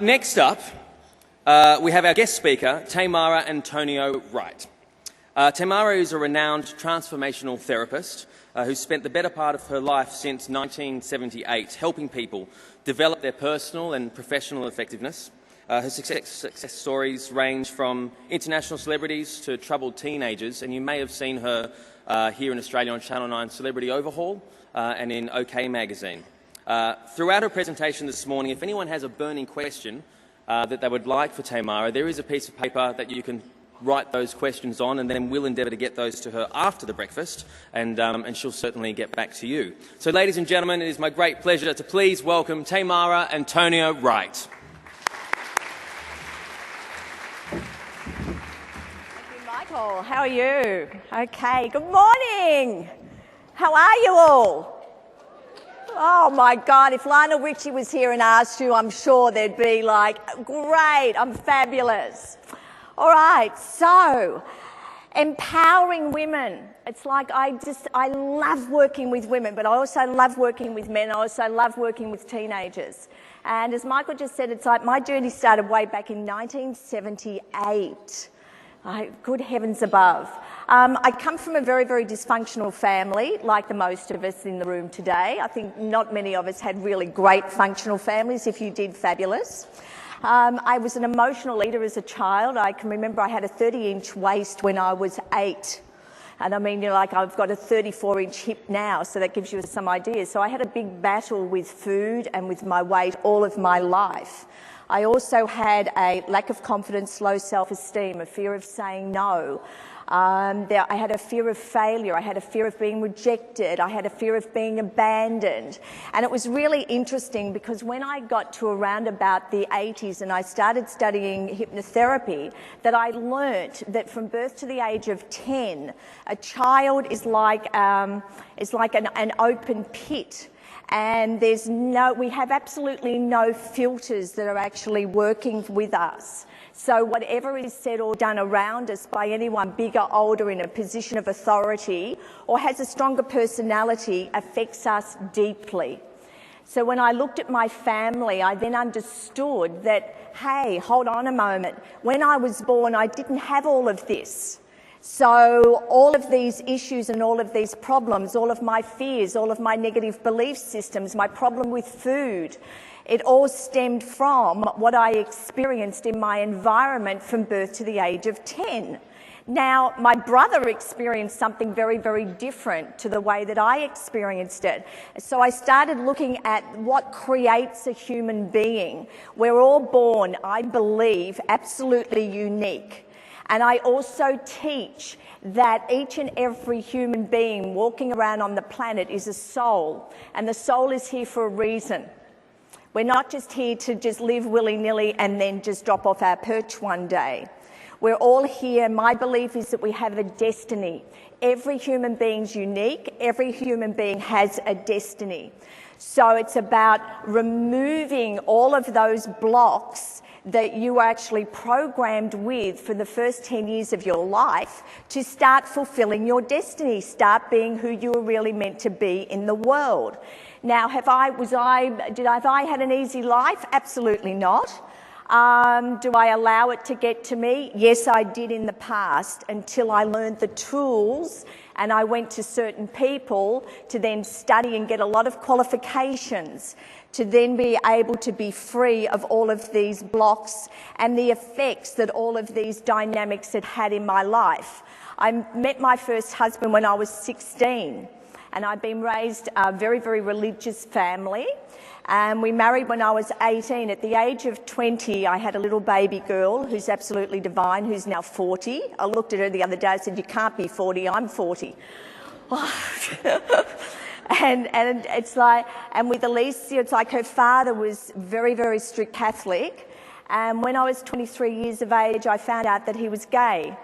Next up, we have our guest speaker, Teymara Antonio-Wright. Teymara is a renowned transformational therapist who spent the better part of her life since 1978 helping people develop their personal and professional effectiveness. Her success stories range from international celebrities to troubled teenagers, and you may have seen her here in Australia on Channel 9 Celebrity Overhaul and in OK Magazine. Throughout her presentation this morning, if anyone has a burning question that they would like for Teymara, there is a piece of paper that you can write those questions on, and then we'll endeavour to get those to her after the breakfast, and she'll certainly get back to you. So, ladies and gentlemen, it is my great pleasure to please welcome Teymara Antonio-Wright. Thank you, Michael. How are you? Okay, good morning. How are you all? Oh my God, if Lionel Richie was here and asked you, I'm sure they'd be like, great, I'm fabulous. All right, so empowering women. It's like I love working with women, but I also love working with men. I also love working with teenagers. And as Michael just said, it's like my journey started way back in 1978. Good heavens above. I come from a very, very dysfunctional family, like the most of us in the room today. I think not many of us had really great functional families. If you did, fabulous. I was an emotional eater as a child. I can remember I had a 30-inch waist when I was 8. And I mean, I've got a 34-inch hip now, so that gives you some idea. So I had a big battle with food and with my weight all of my life. I also had a lack of confidence, low self-esteem, a fear of saying no. I had a fear of failure. I had a fear of being rejected. I had a fear of being abandoned. And it was really interesting because when I got to around about the 80s and I started studying hypnotherapy, that I learnt that from birth to the age of 10, a child is like an open pit. And we have absolutely no filters that are actually working with us. So whatever is said or done around us by anyone bigger, older, in a position of authority, or has a stronger personality, affects us deeply. So when I looked at my family, I then understood that, hey, hold on a moment. When I was born, I didn't have all of this. So all of these issues and all of these problems, all of my fears, all of my negative belief systems, my problem with food, it all stemmed from what I experienced in my environment from birth to the age of 10. Now, my brother experienced something very, very different to the way that I experienced it. So I started looking at what creates a human being. We're all born, I believe, absolutely unique. And I also teach that each and every human being walking around on the planet is a soul, and the soul is here for a reason. We're not just here to just live willy-nilly and then just drop off our perch one day. We're all here. My belief is that we have a destiny. Every human being's unique. Every human being has a destiny. So it's about removing all of those blocks that you are actually programmed with for the first 10 years of your life to start fulfilling your destiny, start being who you were really meant to be in the world. Now, have I had an easy life? Absolutely not. Do I allow it to get to me? Yes, I did in the past, until I learned the tools and I went to certain people to then study and get a lot of qualifications to then be able to be free of all of these blocks and the effects that all of these dynamics had in my life. I met my first husband when I was 16, and I've been raised a very, very religious family. And we married when I was 18. At the age of 20, I had a little baby girl who's absolutely divine, who's now 40. I looked at her the other day and said, you can't be 40, I'm 40. And it's like, and with Alicia, it's like her father was very, very strict Catholic. And when I was 23 years of age, I found out that he was gay.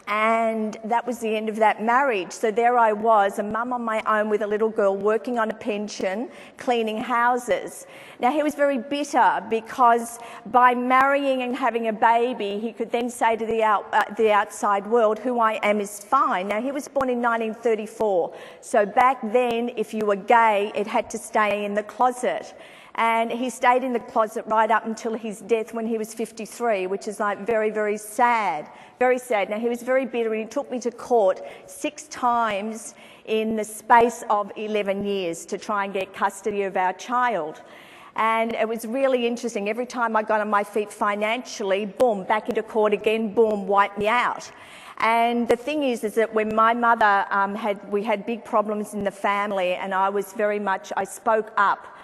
And that was the end of that marriage. So there I was, a mum on my own with a little girl working on a pension, cleaning houses. Now, he was very bitter because by marrying and having a baby, he could then say to the outside world, who I am is fine. Now, he was born in 1934. So back then, if you were gay, it had to stay in the closet. And he stayed in the closet right up until his death when he was 53, which is like very, very sad. Very sad. Now, he was very bitter and he took me to court 6 times in the space of 11 years to try and get custody of our child. And it was really interesting. Every time I got on my feet financially, boom, back into court again, boom, wiped me out. And the thing is that when my mother we had big problems in the family, and I spoke up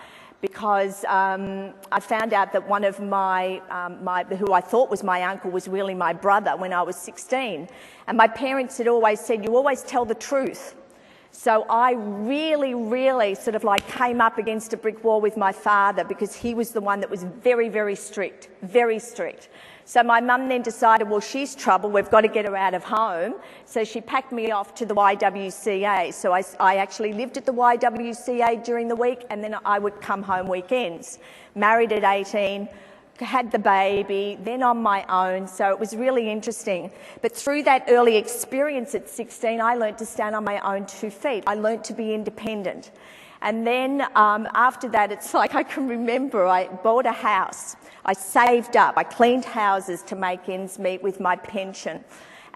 because I found out that one of who I thought was my uncle was really my brother when I was 16. And my parents had always said, you always tell the truth. So I really, really sort of like came up against a brick wall with my father because he was the one that was very, very strict, very strict. So my mum then decided, well, she's trouble, we've got to get her out of home. So she packed me off to the YWCA. So I actually lived at the YWCA during the week, and then I would come home weekends. Married at 18, had the baby, then on my own, so it was really interesting. But through that early experience at 16, I learnt to stand on my own 2 feet. I learnt to be independent. And then after that, it's like I can remember I bought a house. I saved up. I cleaned houses to make ends meet with my pension.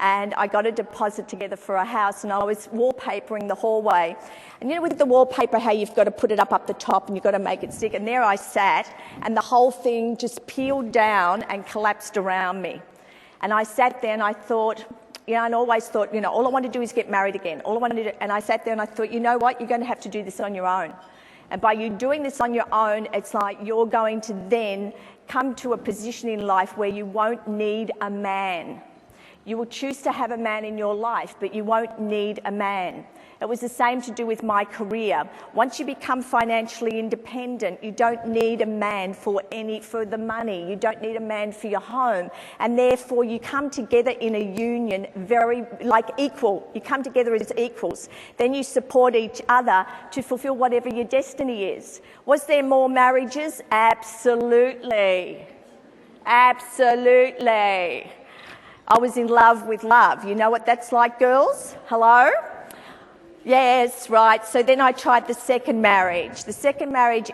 And I got a deposit together for a house, and I was wallpapering the hallway. And you know with the wallpaper how you've got to put it up the top and you've got to make it stick. And there I sat, and the whole thing just peeled down and collapsed around me. And I sat there and I thought, and always thought, all I want to do is get married again. All I want to do, and I sat there and I thought, you know what, you're going to have to do this on your own. And by you doing this on your own, it's like you're going to then come to a position in life where you won't need a man. You will choose to have a man in your life, but you won't need a man. It was the same to do with my career. Once you become financially independent, you don't need a man for the money. You don't need a man for your home. And therefore, you come together in a union very, like equal. You come together as equals. Then you support each other to fulfill whatever your destiny is. Was there more marriages? Absolutely. Absolutely. I was in love with love. You know what that's like, girls? Hello? Yes, right. So then I tried the second marriage. The second marriage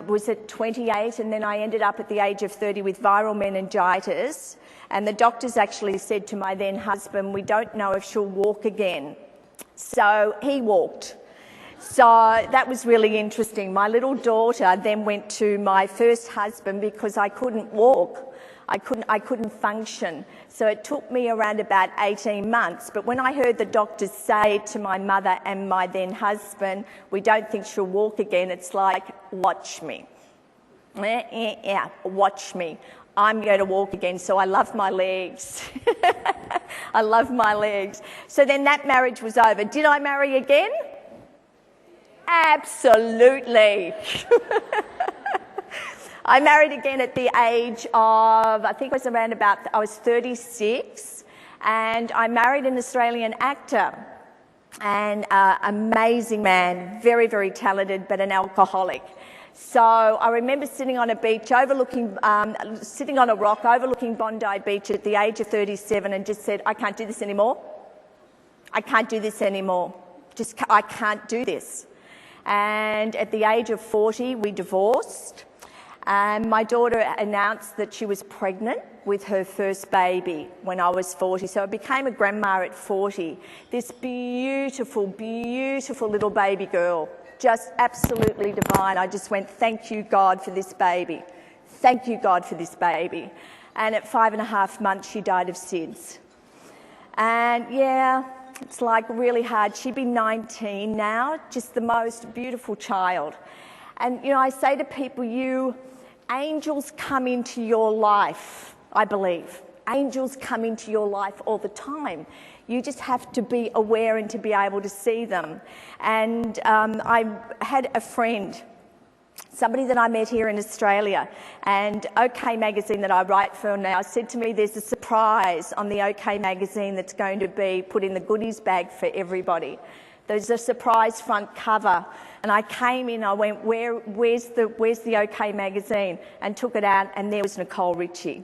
was at 28, and then I ended up at the age of 30 with viral meningitis. And the doctors actually said to my then husband, we don't know if she'll walk again. So he walked. So that was really interesting. My little daughter then went to my first husband because I couldn't walk. I couldn't function. So it took me around about 18 months. But when I heard the doctors say to my mother and my then husband, we don't think she'll walk again, it's like, watch me. Yeah, watch me. I'm going to walk again. So I love my legs. I love my legs. So then that marriage was over. Did I marry again? Absolutely. I married again at the age of, I think it was I was 36, and I married an Australian actor, and amazing man, very, very talented, but an alcoholic. So I remember sitting on a beach sitting on a rock overlooking Bondi Beach at the age of 37 and just said, I can't do this anymore. I can't do this anymore. I can't do this. And at the age of 40, we divorced. And my daughter announced that she was pregnant with her first baby when I was 40. So I became a grandma at 40. This beautiful, beautiful little baby girl, just absolutely divine. I just went, thank you, God, for this baby. Thank you, God, for this baby. And at 5.5 months, she died of SIDS. And yeah, it's like really hard. She'd be 19 now, just the most beautiful child. And, I say to people, angels come into your life, I believe. Angels come into your life all the time. You just have to be aware and to be able to see them. And I had a friend, somebody that I met here in Australia, and OK Magazine that I write for now said to me, there's a surprise on the OK Magazine that's going to be put in the goodies bag for everybody. There's a surprise front cover. And I came in, I went, where's the OK Magazine? And took it out, and there was Nicole Richie.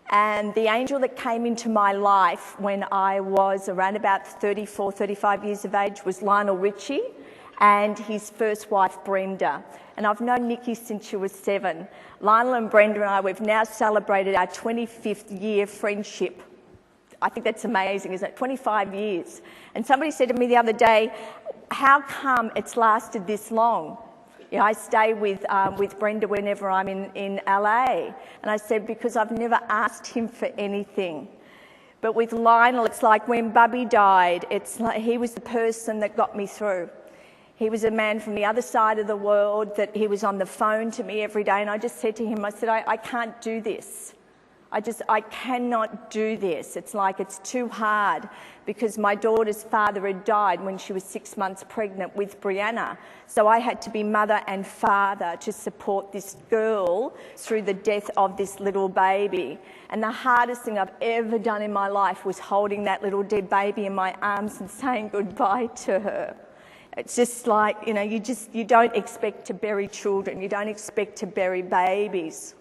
And the angel that came into my life when I was around about 34, 35 years of age was Lionel Richie. and his first wife, Brenda. And I've known Nikki since she was 7. Lionel and Brenda and I, we've now celebrated our 25th year friendship. I think that's amazing, isn't it? 25 years. And somebody said to me the other day, how come it's lasted this long? You know, I stay with Brenda whenever I'm in LA. And I said, because I've never asked him for anything. But with Lionel, it's like when Bubby died, it's like he was the person that got me through. He was a man from the other side of the world that he was on the phone to me every day. And I just said to him, I said, I can't do this. I cannot do this. It's like it's too hard because my daughter's father had died when she was 6 months pregnant with Brianna. So I had to be mother and father to support this girl through the death of this little baby. And the hardest thing I've ever done in my life was holding that little dead baby in my arms and saying goodbye to her. It's just like, you know, you don't expect to bury children. You don't expect to bury babies.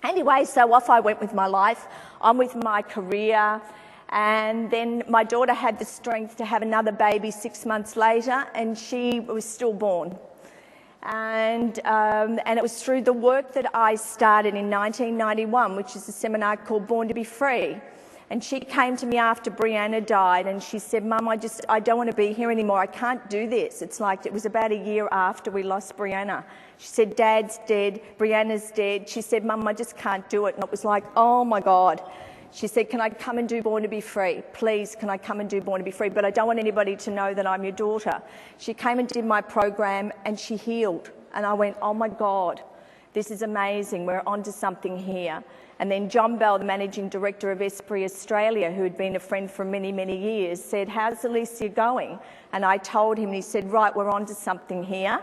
Anyway, so off I went with my life, on with my career, and then my daughter had the strength to have another baby 6 months later, and she was stillborn. And it was through the work that I started in 1991, which is a seminar called Born to be Free. And she came to me after Brianna died and she said, Mum, I don't want to be here anymore. I can't do this. It's like it was about a year after we lost Brianna. She said, Dad's dead, Brianna's dead. She said, Mum, I just can't do it. And it was like, oh my God. She said, can I come and do Born to be Free? Please, can I come and do Born to be Free? But I don't want anybody to know that I'm your daughter. She came and did my program and she healed. And I went, oh my God, this is amazing. We're onto something here. And then John Bell, the Managing Director of Esprit Australia, who had been a friend for many, many years, said, how's Alicia going? And I told him, and he said, right, we're onto something here.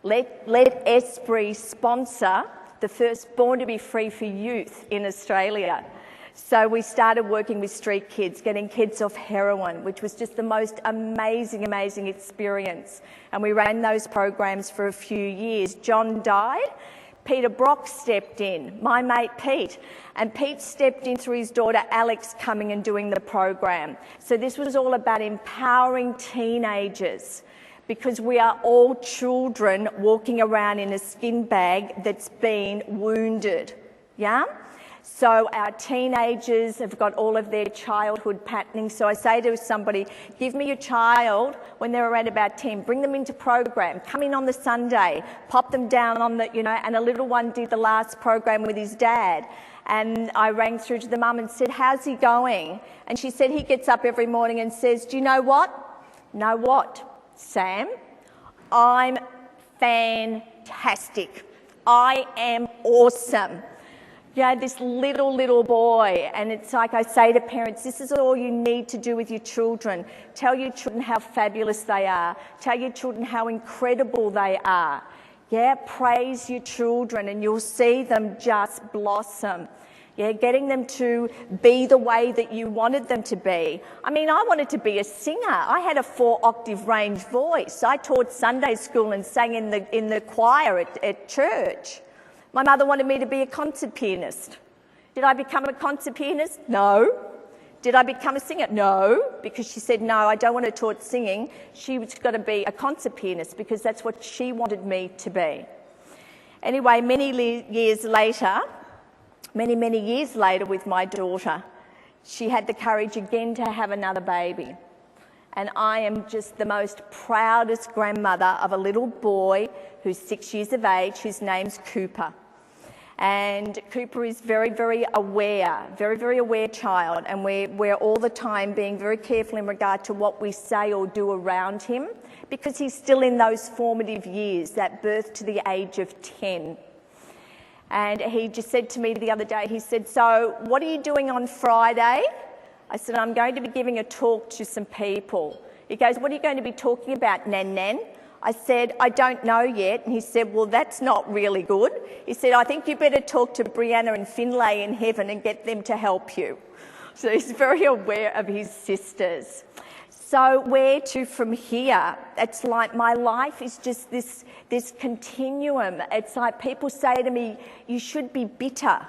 Let Esprit sponsor the first Born to be Free for youth in Australia. So we started working with street kids, getting kids off heroin, which was just the most amazing, amazing experience. And we ran those programs for a few years. John died. Peter Brock stepped in, my mate Pete, and Pete stepped in through his daughter Alex coming and doing the program. So this was all about empowering teenagers because we are all children walking around in a skin bag that's been wounded, yeah? So our teenagers have got all of their childhood patterning. So I say to somebody, give me your child when they're around about 10, bring them into program, come in on the Sunday, pop them down on the, you know, and a little one did the last program with his dad. And I rang through to the mum and said, how's he going? And she said, he gets up every morning and says, do you know what? Know what, Sam? I'm fantastic. I am awesome. Yeah, this little boy, and it's like I say to parents, this is all you need to do with your children. Tell your children how fabulous they are. Tell your children how incredible they are. Yeah, praise your children and you'll see them just blossom. Yeah, getting them to be the way that you wanted them to be. I mean, I wanted to be a singer. I had a 4-octave range voice. I taught Sunday school and sang in the choir at church. My mother wanted me to be a concert pianist. Did I become a concert pianist? No. Did I become a singer? No, because she said, no, I don't want her taught singing. She was going to be a concert pianist because that's what she wanted me to be. Anyway, many years later with my daughter, she had the courage again to have another baby. And I am just the most proudest grandmother of a little boy who's 6 years of age, whose name's Cooper. And Cooper is very, very aware child, and we're all the time being very careful in regard to what we say or do around him because he's still in those formative years, that birth to the age of 10. And he just said to me the other day, he said, so what are you doing on Friday? I said, I'm going to be giving a talk to some people. He goes, what are you going to be talking about, Nan? I said, I don't know yet. And he said, well, that's not really good. He said, I think you better talk to Brianna and Finlay in heaven and get them to help you. So he's very aware of his sisters. So where to from here? It's like my life is just this this continuum. It's like people say to me, you should be bitter.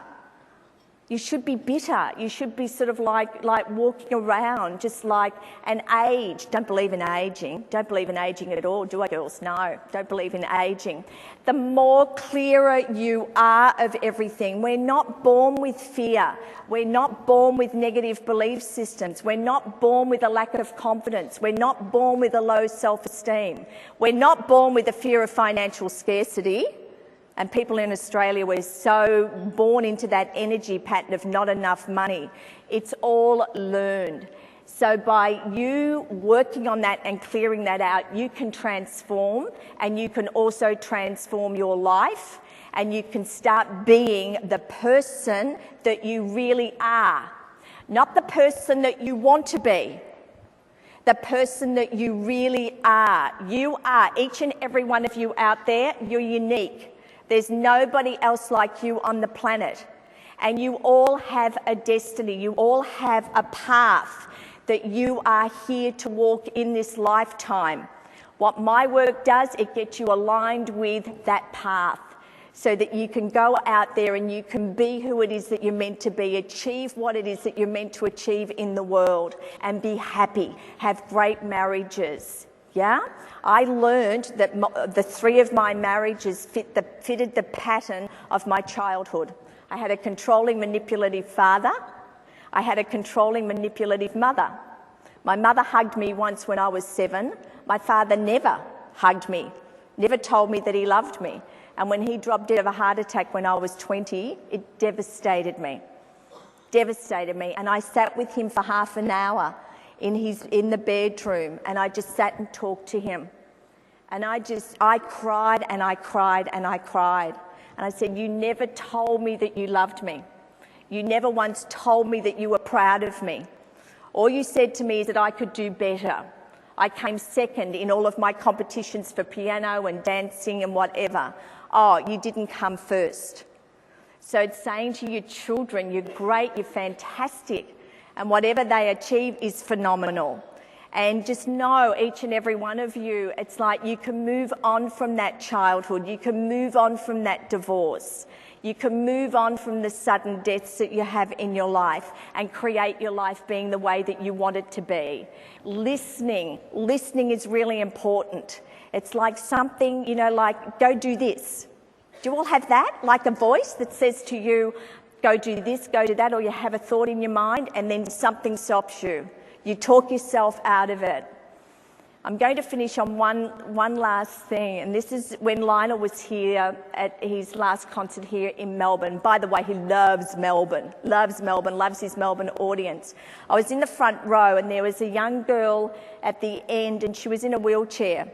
You should be bitter. You should be sort of like walking around just like an age. Don't believe in aging. Don't believe in aging at all, do I, girls? No, don't believe in aging. The more clearer you are of everything. We're not born with fear. We're not born with negative belief systems. We're not born with a lack of confidence. We're not born with a low self-esteem. We're not born with a fear of financial scarcity. And people in Australia, we're so born into that energy pattern of not enough money. It's all learned. So by you working on that and clearing that out, you can transform, and you can also transform your life, and you can start being the person that you really are. Not the person that you want to be, the person that you really are. You are, each and every one of you out there, you're unique. There's nobody else like you on the planet. And you all have a destiny. You all have a path that you are here to walk in this lifetime. What my work does, it gets you aligned with that path so that you can go out there and you can be who it is that you're meant to be, achieve what it is that you're meant to achieve in the world, and be happy, have great marriages. Yeah? I learned that the three of my marriages fitted the pattern of my childhood. I had a controlling, manipulative father. I had a controlling, manipulative mother. My mother hugged me once when I was 7. My father never hugged me, never told me that he loved me. And when he dropped dead of a heart attack when I was 20, it devastated me. Devastated me. And I sat with him for half an hour in the bedroom, and I just sat and talked to him. And I cried and I cried and I cried. And I said, you never told me that you loved me. You never once told me that you were proud of me. All you said to me is that I could do better. I came second in all of my competitions for piano and dancing and whatever. Oh, you didn't come first. So it's saying to your children, you're great, you're fantastic, and whatever they achieve is phenomenal. And just know, each and every one of you, it's like you can move on from that childhood, you can move on from that divorce, you can move on from the sudden deaths that you have in your life and create your life being the way that you want it to be. Listening is really important. It's like something, like go do this. Do you all have that? Like a voice that says to you, go do this, go do that, or you have a thought in your mind and then something stops you. You talk yourself out of it. I'm going to finish on one last thing, and this is when Lionel was here at his last concert here in Melbourne. By the way, he loves Melbourne, loves his Melbourne audience. I was in the front row, and there was a young girl at the end, and she was in a wheelchair.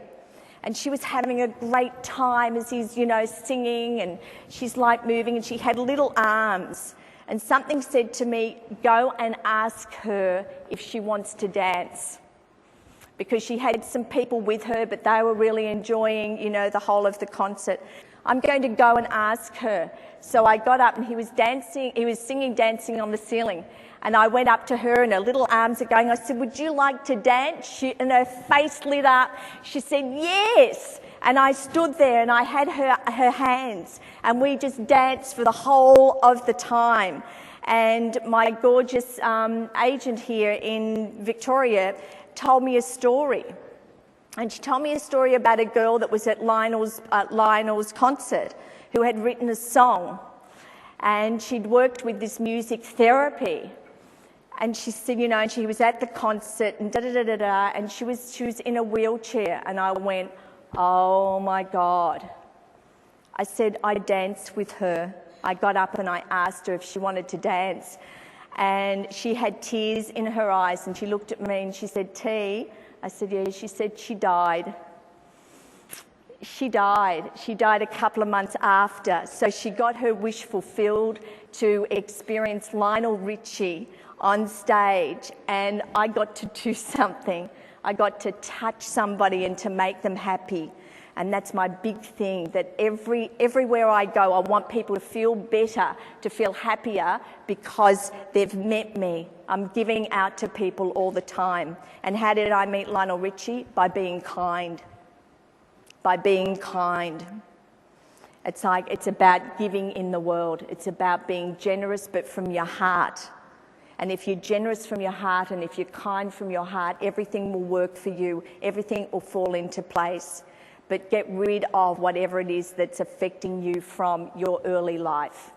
And she was having a great time as he's, singing, and she's like moving, and she had little arms. And something said to me, go and ask her if she wants to dance. Because she had some people with her, but they were really enjoying, the whole of the concert. I'm going to go and ask her. So I got up and he was singing Dancing on the Ceiling. And I went up to her and her little arms are going. I said, would you like to dance? And her face lit up. She said, yes. And I stood there and I had her hands, and we just danced for the whole of the time. And my gorgeous agent here in Victoria told me a story. And she told me a story about a girl that was at Lionel's concert who had written a song. And she'd worked with this music therapy. And she said, and she was at the concert and da-da-da-da-da, and she was in a wheelchair. And I went, oh my God. I said, I danced with her. I got up and I asked her if she wanted to dance. And she had tears in her eyes, and she looked at me and she said, T. I said, yeah. She said, she died. She died. She died a couple of months after. So she got her wish fulfilled to experience Lionel Richie on stage, and I got to do something. I got to touch somebody and to make them happy. And that's my big thing, that everywhere I go, I want people to feel better, to feel happier, because they've met me. I'm giving out to people all the time. And how did I meet Lionel Richie? By being kind. By being kind. It's about giving in the world. It's about being generous, but from your heart. And if you're generous from your heart and if you're kind from your heart, everything will work for you. Everything will fall into place. But get rid of whatever it is that's affecting you from your early life.